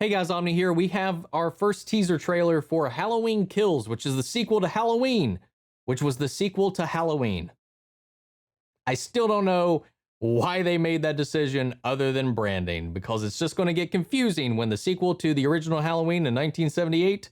Hey guys, Omni here. We have our first teaser trailer for Halloween Kills, which is the sequel to Halloween, which was the sequel to Halloween. I still don't know why they made that decision other than branding, because it's just going to get confusing when the sequel to the original Halloween in 1978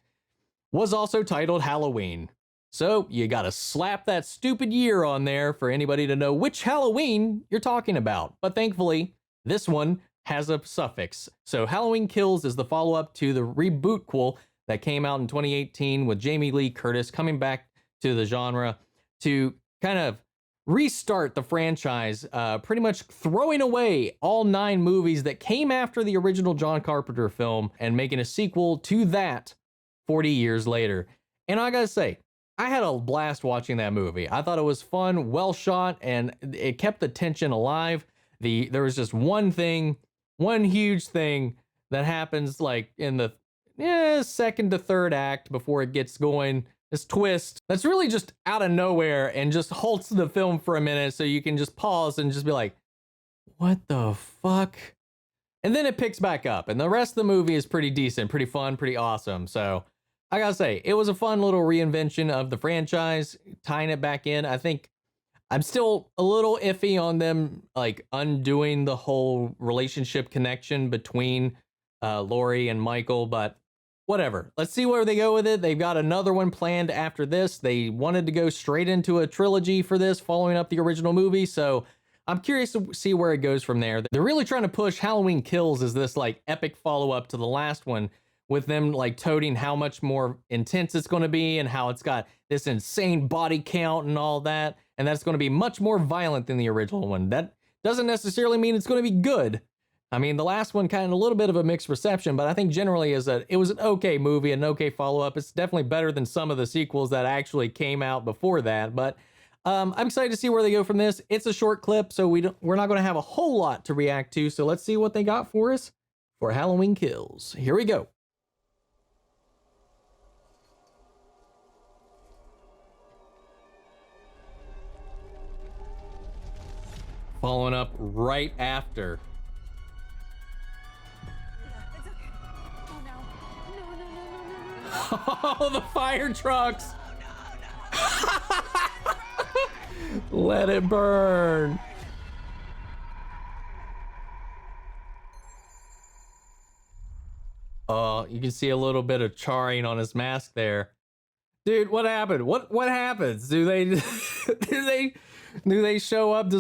was also titled Halloween. So you gotta slap that stupid year on there for anybody to know which Halloween you're talking about. But thankfully, this one has a suffix. So Halloween Kills is the follow-up to the rebootquel that came out in 2018 with Jamie Lee Curtis coming back to the genre to kind of restart the franchise, pretty much throwing away all 9 movies that came after the original John Carpenter film and making a sequel to that 40 years later. And I gotta say, I had a blast watching that movie. I thought it was fun, well shot, and it kept the tension alive. There was just one huge thing that happens like in the second to third act before it gets going. This twist that's really just out of nowhere and just halts the film for a minute so you can just pause and just be like, what the fuck? And then it picks back up, and the rest of the movie is pretty decent, pretty fun, pretty awesome. So I gotta say, it was a fun little reinvention of the franchise, tying it back in. I think I'm still a little iffy on them like undoing the whole relationship connection between Laurie and Michael, but whatever. Let's see where they go with it. They've got another one planned after this. They wanted to go straight into a trilogy for this, following up the original movie, so I'm curious to see where it goes from there. They're really trying to push Halloween Kills as this like epic follow-up to the last one, with them like toting how much more intense it's going to be and how it's got this insane body count and all that, and that's going to be much more violent than the original one. That doesn't necessarily mean it's going to be good. I mean, the last one kind of a little bit of a mixed reception, but I think generally it was an okay movie, an okay follow-up. It's definitely better than some of the sequels that actually came out before that, but I'm excited to see where they go from this. It's a short clip, so we're not going to have a whole lot to react to, so let's see what they got for us for Halloween Kills. Here we go. Following up right after. It's okay. Oh no. No, no, no, no, no, no. Oh, the fire trucks. Oh, no, no. Let it burn. Oh, you can see a little bit of charring on his mask there. Dude, what happened? What happens? Do they do they show up?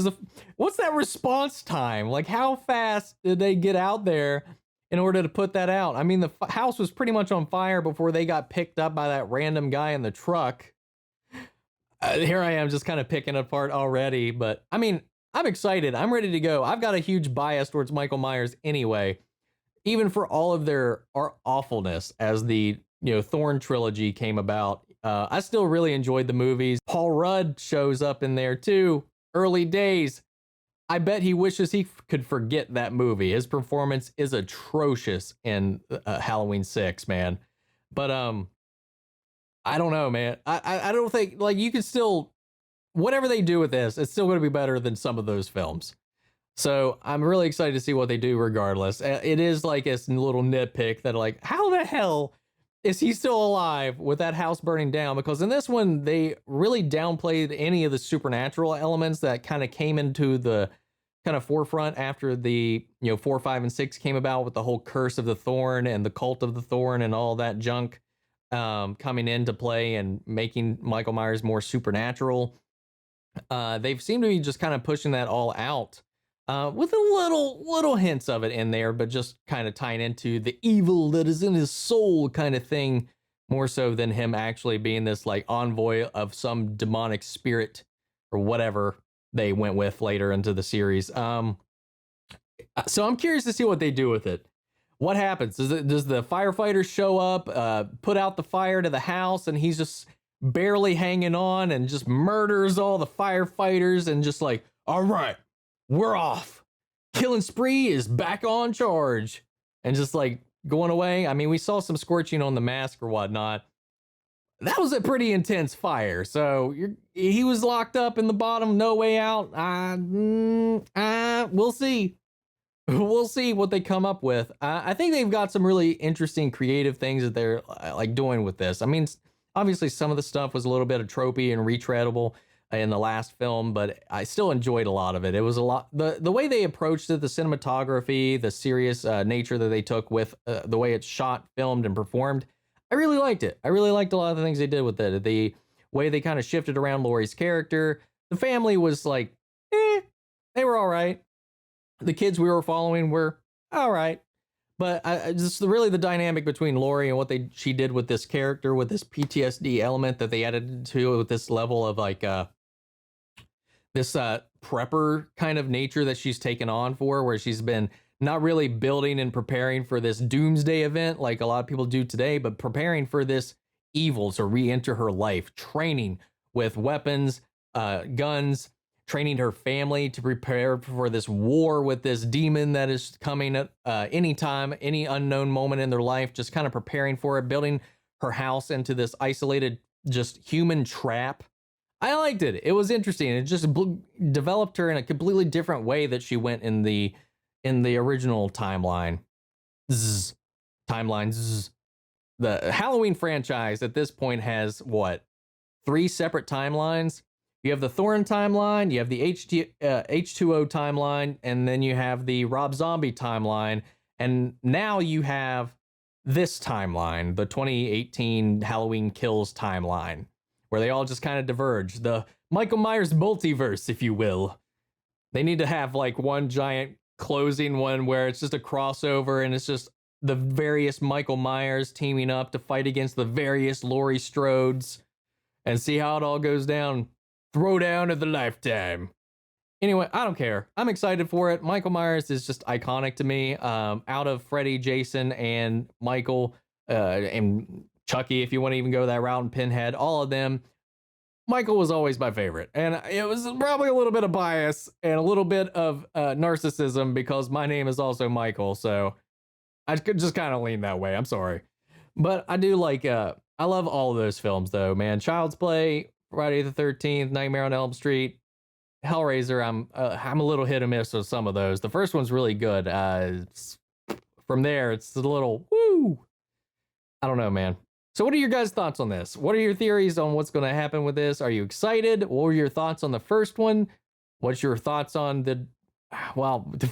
What's that response time? Like, how fast did they get out there in order to put that out? I mean, the house was pretty much on fire before they got picked up by that random guy in the truck. Here I am just kind of picking it apart already, but I mean, I'm excited. I'm ready to go. I've got a huge bias towards Michael Myers anyway, even for all of their awfulness as the Thorn trilogy came about. I still really enjoyed the movies. Paul Rudd shows up in there too. Early days. I bet he wishes he could forget that movie. His performance is atrocious in Halloween 6, man. But I don't know, man. I don't think, like, you can still, whatever they do with this, it's still going to be better than some of those films. So I'm really excited to see what they do regardless. It is like a little nitpick that, like, how the hell is he still alive with that house burning down? Because in this one, they really downplayed any of the supernatural elements that kind of came into the kind of forefront after the 4, 5, and 6 came about, with the whole curse of the thorn and the cult of the thorn and all that junk coming into play and making Michael Myers more supernatural. They've seemed to be just kind of pushing that all out. With a little hints of it in there, but just kind of tying into the evil that is in his soul kind of thing, more so than him actually being this like envoy of some demonic spirit or whatever they went with later into the series. So I'm curious to see what they do with it. What happens? Does the firefighter show up, put out the fire to the house, and he's just barely hanging on and just murders all the firefighters and just like, all right, we're off. Killing spree is back on charge. And just like going away. I mean, we saw some scorching on the mask or whatnot. That was a pretty intense fire. So he was locked up in the bottom, no way out. We'll see. we'll see what they come up with. I think they've got some really interesting creative things that they're like doing with this. I mean, obviously some of the stuff was a little bit of tropey and retreadable in the last film, but I still enjoyed a lot of it. It was a lot, the way they approached it, the cinematography, the serious nature that they took with the way it's shot, filmed, and performed. I really liked it. I really liked a lot of the things they did with it. The way they kind of shifted around Laurie's character. The family was like, they were all right. The kids we were following were all right. But just really the dynamic between Laurie and what she did with this character, with this PTSD element that they added to it, with this level of like this prepper kind of nature that she's taken on for, where she's been not really building and preparing for this doomsday event like a lot of people do today, but preparing for this evil to re-enter her life, training with weapons, guns, training her family to prepare for this war with this demon that is coming at any time, any unknown moment in their life, just kind of preparing for it, building her house into this isolated, just human trap. I liked it. It was interesting. It just developed her in a completely different way that she went in the original timeline. Timelines. The Halloween franchise at this point has what? 3 separate timelines. You have the Thorn timeline, you have the H2O timeline, and then you have the Rob Zombie timeline, and now you have this timeline, the 2018 Halloween Kills timeline, where they all just kind of diverge. The Michael Myers multiverse, if you will. They need to have like one giant closing one where it's just a crossover and it's just the various Michael Myers teaming up to fight against the various Laurie Strodes and see how it all goes down. Throwdown of the lifetime. Anyway, I don't care. I'm excited for it. Michael Myers is just iconic to me. Out of Freddy, Jason, and Michael, and Chucky, if you want to even go that route, and Pinhead, all of them, Michael was always my favorite. And it was probably a little bit of bias and a little bit of narcissism because my name is also Michael. So I could just kind of lean that way. I'm sorry. But I do like, I love all of those films though, man. Child's Play, Friday the 13th, Nightmare on Elm Street, Hellraiser. I'm a little hit or miss with some of those. The first one's really good. From there, it's a little woo. I don't know, man. So what are your guys' thoughts on this? What are your theories on what's going to happen with this? Are you excited? What were your thoughts on the first one? What's your thoughts on the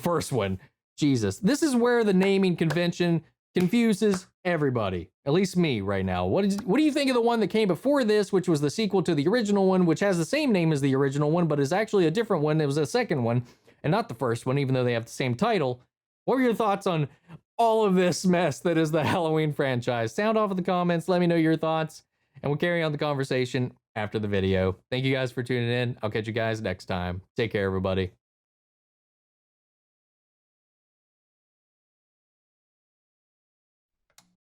first one? Jesus, this is where the naming convention confuses everybody, at least me right now. What do you think of the one that came before this, which was the sequel to the original one, which has the same name as the original one, but is actually a different one? It was a second one and not the first one, even though they have the same title. What were your thoughts on all of this mess that is the Halloween franchise? Sound off in the comments. Let me know your thoughts, and we'll carry on the conversation after the video. Thank you guys for tuning in. I'll catch you guys next time. Take care, everybody.